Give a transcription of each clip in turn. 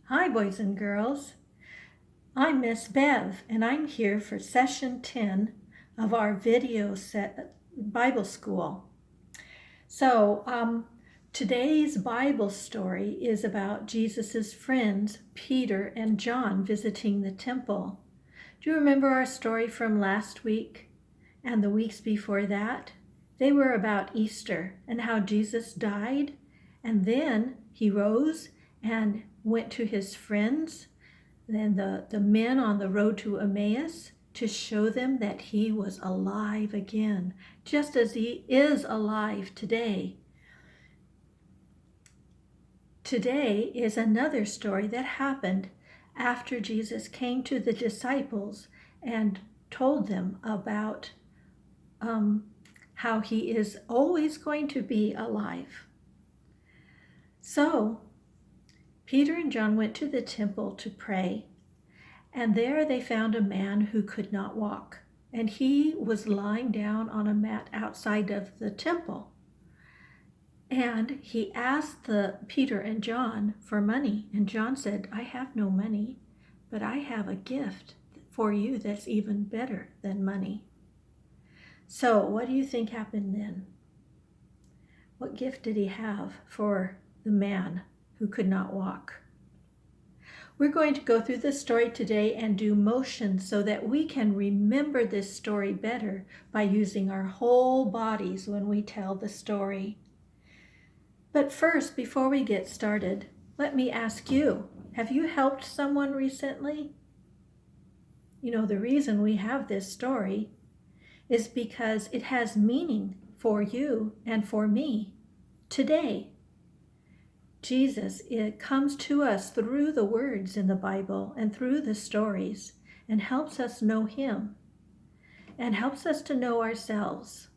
Hi, boys and girls. I'm Miss Bev, and I'm here for session 10 of our video set Bible school. So, today's Bible story is about Jesus's friends, Peter and John, visiting the temple. Do you remember our story from last week and the weeks before that? They were about Easter and how Jesus died, and then he rose and went to his friends, then the men on the road to Emmaus, to show them that he was alive again, just as he is alive today. Today is another story that happened after Jesus came to the disciples and told them about how he is always going to be alive. So, Peter and John went to the temple to pray, and there they found a man who could not walk, and he was lying down on a mat outside of the temple. And he asked Peter and John for money, and John said, "I have no money, but I have a gift for you that's even better than money." So what do you think happened then? What gift did he have for the man who could not walk? We're going to go through this story today and do motions so that we can remember this story better by using our whole bodies when we tell the story. But first, before we get started, let me ask you, have you helped someone recently? You know, the reason we have this story is because it has meaning for you and for me today. Jesus, it comes to us through the words in the Bible and through the stories and helps us know him and helps us to know ourselves.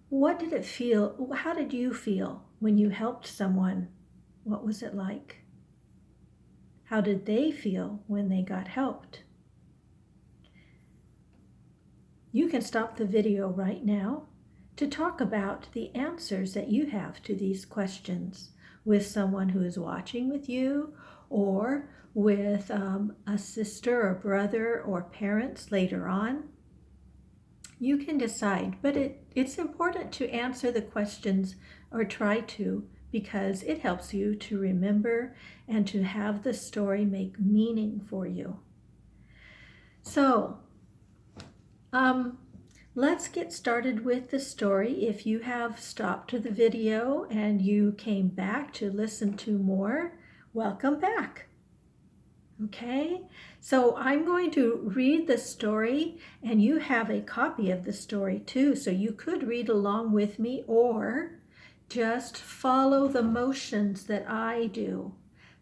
What did it feel? How did you feel when you helped someone? What was it like? How did they feel when they got helped? You can stop the video right now to talk about the answers that you have to these questions with someone who is watching with you, or with a sister or brother or parents later on. You can decide, but it's important to answer the questions, or try to, because it helps you to remember and to have the story make meaning for you. So, let's get started with the story. If you have stopped the video and you came back to listen to more, welcome back. Okay, so I'm going to read the story, and you have a copy of the story too, so you could read along with me or just follow the motions that I do.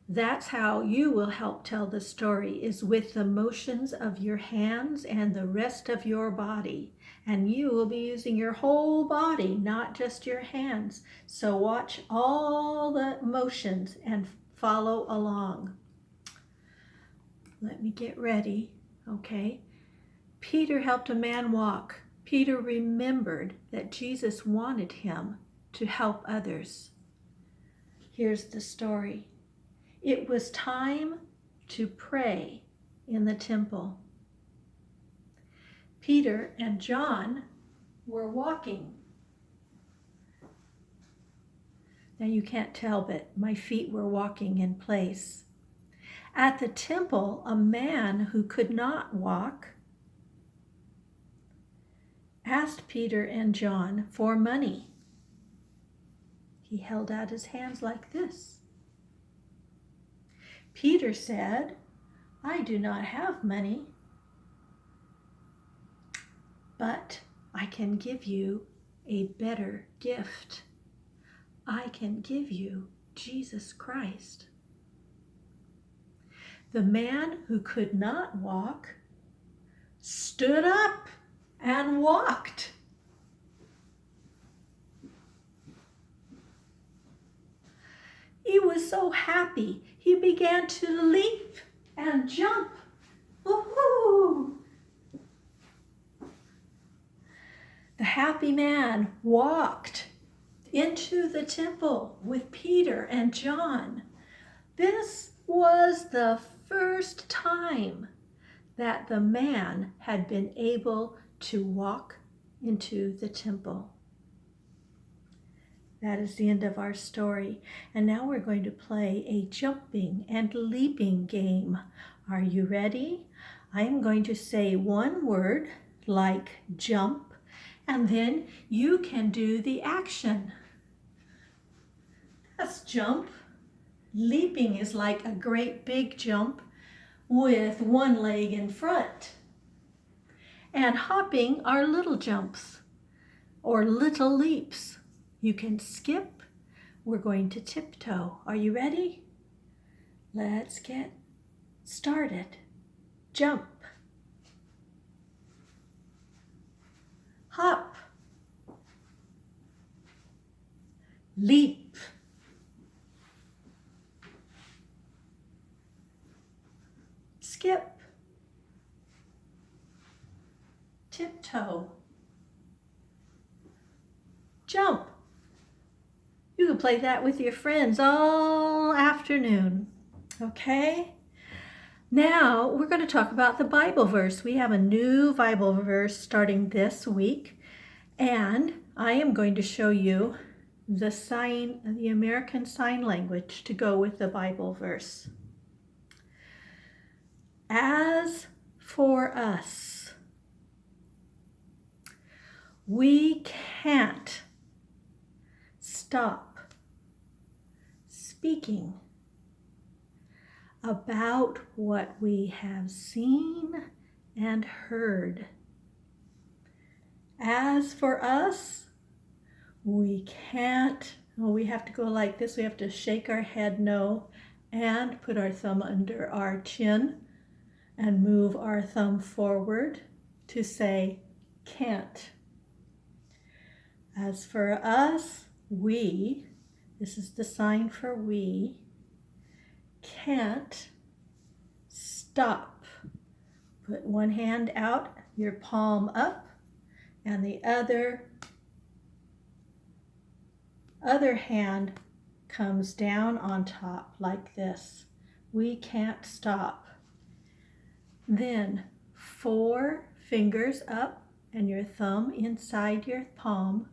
That's how you will help tell the story, is with the motions of your hands and the rest of your body. And you will be using your whole body, not just your hands. So watch all the motions and follow along. Let me get ready, okay? Peter helped a man walk. Peter remembered that Jesus wanted him to help others. Here's the story. It was time to pray in the temple. Peter and John were walking. Now you can't tell, but my feet were walking in place. At the temple, a man who could not walk asked Peter and John for money. He held out his hands like this. Peter said, "I do not have money, but I can give you a better gift. I can give you Jesus Christ." The man who could not walk stood up and walked. He was so happy, he began to leap and jump. Woohoo! The happy man walked into the temple with Peter and John. This was the first time that the man had been able to walk into the temple. That is the end of our story. And now we're going to play a jumping and leaping game. Are you ready? I am going to say one word like jump, and then you can do the action. That's jump. Leaping is like a great big jump with one leg in front. And hopping are little jumps or little leaps. You can skip. We're going to tiptoe. Are you ready? Let's get started. Jump. Hop. Leap. Skip. Tiptoe. Jump. You can play that with your friends all afternoon. Okay? Now we're going to talk about the Bible verse. We have a new Bible verse starting this week, and I am going to show you the American Sign Language to go with the Bible verse. As for us, we can't stop speaking about what we have seen and heard. As for us, we can't, we have to go like this. We have to shake our head no and put our thumb under our chin and move our thumb forward to say can't. As for us, we, this is the sign for we, can't stop. Put one hand out, your palm up, and the other hand comes down on top like this. We can't stop. Then 4 fingers up and your thumb inside your palm.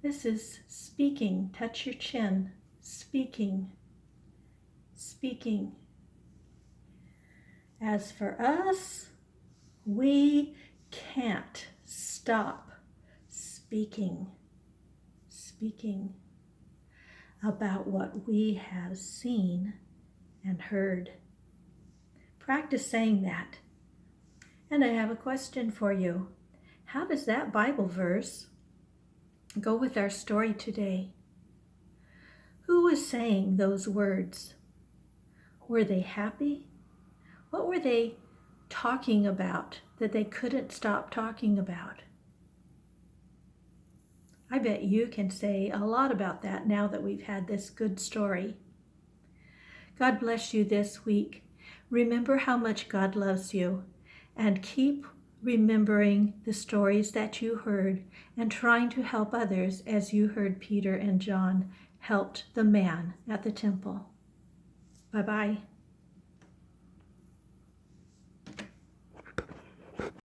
This is speaking. Touch your chin. Speaking. Speaking. As for us, we can't stop speaking. Speaking about what we have seen and heard. Practice saying that. And I have a question for you. How does that Bible verse go with our story today? Who was saying those words? Were they happy? What were they talking about that they couldn't stop talking about? I bet you can say a lot about that now that we've had this good story. God bless you this week. Remember how much God loves you, and keep remembering the stories that you heard and trying to help others as you heard Peter and John helped the man at the temple. Bye-bye.